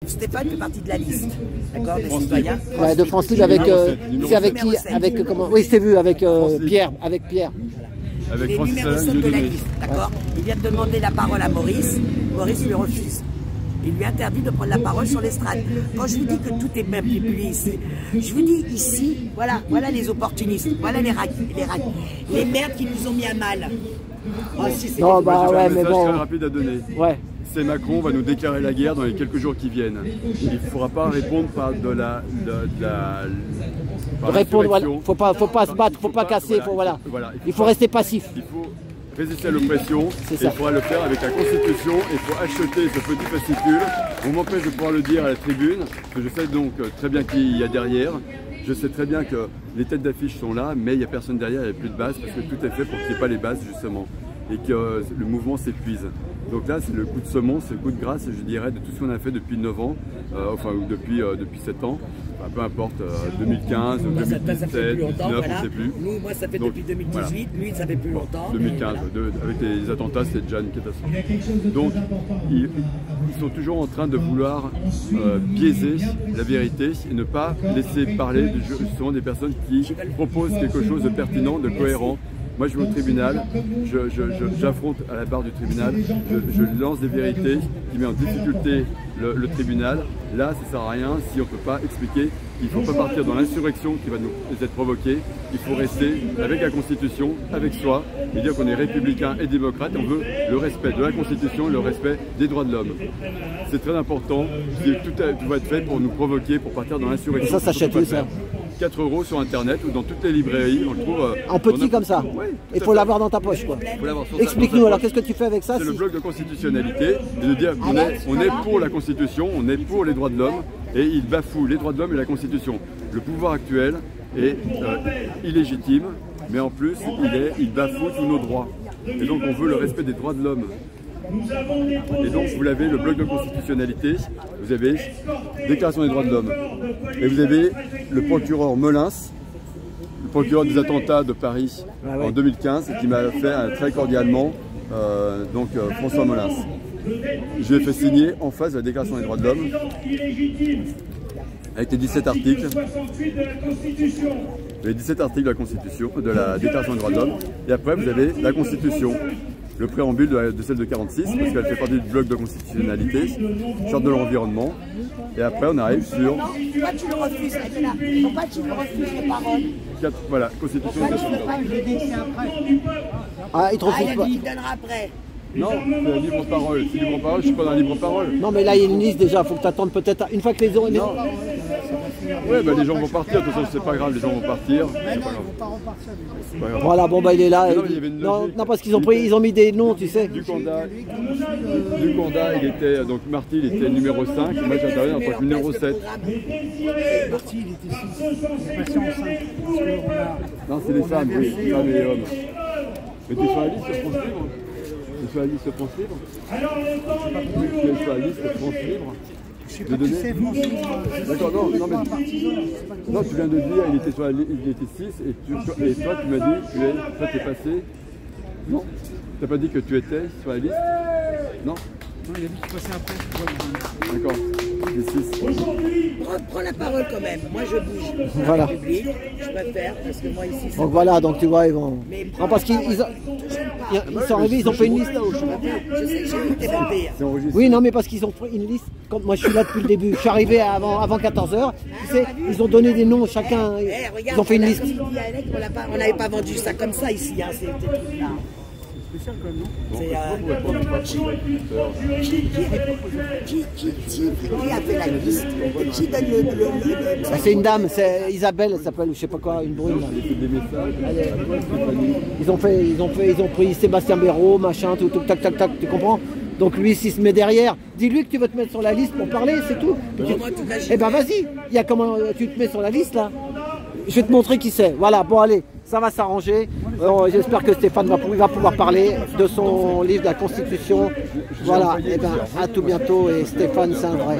Stéphane fait partie de la liste, d'accord, des citoyens. Ouais, de France Libre avec, c'est avec qui, avec comment? Oui, c'est vu avec Pierre, avec Pierre. Il est numéro 7 de la liste, d'accord. Il vient de demander la parole à Maurice. Maurice lui refuse. Il lui interdit de prendre la parole sur l'estrade. Quand je vous dis que tout est manipulé ici, je vous dis ici, voilà les opportunistes, voilà les merdes qui nous ont mis à mal. Oh, si, non, bah ouais, mais bon. Très rapide à donner. Ouais. C'est Macron va nous déclarer la guerre dans les quelques jours qui viennent. Il ne faudra pas répondre par répondre, voilà. Faut pas se battre, faut pas casser, voilà. Il faut rester passif. Il faut résister à l'oppression, il faudra le faire avec la Constitution, il faut acheter ce petit fascicule. On m'empêche de pouvoir le dire à la tribune, parce que je sais donc très bien qui il y a derrière. Je sais très bien que les têtes d'affiche sont là, mais il n'y a personne derrière, il n'y a plus de base, parce que tout est fait pour qu'il n'y ait pas les bases justement, et que le mouvement s'épuise. Donc là, c'est le coup de semonce, c'est le coup de grâce, je dirais, de tout ce qu'on a fait depuis 9 ans, enfin depuis 7 ans, enfin, peu importe, 2015, 2017, 2019, on ne sait plus. Nous, moi, ça fait donc, depuis 2018, voilà. Lui, ça fait plus longtemps. 2015, voilà. Avec les attentats, c'était déjà une catastrophe. Donc, ils sont toujours en train de vouloir biaiser la vérité et ne pas laisser parler justement des personnes qui proposent quelque chose de pertinent, de cohérent. Moi, je vais au tribunal, j'affronte à la barre du tribunal, je lance des vérités qui mettent en difficulté le tribunal. Là, ça ne sert à rien si on ne peut pas expliquer qu'il ne faut pas partir dans l'insurrection qui va nous être provoquée. Il faut rester avec la Constitution, avec soi, et dire qu'on est républicain et démocrate. Et on veut le respect de la Constitution et le respect des droits de l'homme. C'est très important. Tout va être fait pour nous provoquer, pour partir dans l'insurrection. Ça s'achète où ça? 4 € sur internet ou dans toutes les librairies, on le trouve en petit comme ça. Oui, il faut l'avoir dans ta poche quoi. Explique-nous alors, qu'est-ce que tu fais avec ça? C'est le bloc de constitutionnalité, et de dire qu'on est pour la Constitution, on est pour les droits de l'homme, et il bafoue les droits de l'homme et la Constitution. Le pouvoir actuel est illégitime, mais en plus il bafoue tous nos droits. Et donc on veut le respect des droits de l'homme. Et donc vous avez le bloc de constitutionnalité, vous avez Déclaration des droits de l'homme, et vous avez le procureur Molins, le procureur des attentats de Paris en 2015, qui m'a fait très cordialement, François Molins. Je lui ai fait signer en face de la Déclaration des droits de l'homme, avec les 17 articles. Les 17 articles de la Constitution, de la Déclaration des droits de l'homme, et après vous avez la Constitution. Le préambule de celle de 46, parce qu'elle fait partie du bloc de constitutionnalité, charte de l'environnement, et après on arrive sur... Non, pourquoi tu le refuses, pourquoi tu le refuses les paroles? Voilà, Constitution de Ah, il te refuse pas. Il donnera après. Non, c'est un livre-parole. C'est livre-parole, je suis pas dans un livre-parole. Non, mais là il y a une liste déjà, il faut que tu attendes peut-être une fois que les ont... Non. Ouais, bah les gens vont partir, de toute façon c'est pas grave, les gens vont partir. Voilà, bon bah il est là. Non, parce qu'ils ont mis des noms, tu sais. Du Condat, il était, donc Marty il était numéro 5, moi j'interviens en tant que numéro 7. Marty il était 6, il est passé en 5. Non, c'est les femmes, oui, femmes et hommes. Mais tu es sur la liste France Libre? Tu es sur la liste France Libre? Tu es sur la liste France Libre? Je sais pas qui c'est, France Libre. D'accord, non, tu viens de dire il était sur la liste, il était 6 et toi tu m'as dit, toi tu es passé. Non, tu n'as pas dit que tu étais sur la liste? Non. Non, il a dit qu'il passait après. D'accord, les 6. Prends la parole quand même, moi je bouge. Voilà. Public, je préfère, parce que moi ici... Donc voilà, donc tu vois, ils vont... Non, parce qu'ils sont arrivés, ils ont fait une liste là-haut. Je sais, j'ai vu que t'es mon pire. Oui, non, mais parce qu'ils ont fait une liste, quand moi je suis là depuis le début, je suis arrivé avant 14 h, tu sais, ils ont donné des noms, chacun, ils ont fait une liste. On n'avait pas vendu ça comme ça ici, hein, ces trucs là. C'est spécial quand même, non? Qui a fait la liste? Qui donne le... C'est une dame, c'est Isabelle, elle s'appelle, je sais pas quoi, une brune. Ils ont pris Sébastien Béraud, machin, tout, tac, tu comprends? Donc lui, s'il se met derrière, dis-lui que tu veux te mettre sur la liste pour parler, c'est tout. Eh ben vas-y, il y a comment tu te mets sur la liste là? Je vais te montrer qui c'est. Voilà, bon allez, ça va s'arranger. J'espère que Stéphane va pouvoir parler de son livre de la Constitution. Voilà, et ben à tout bientôt et Stéphane, c'est un vrai.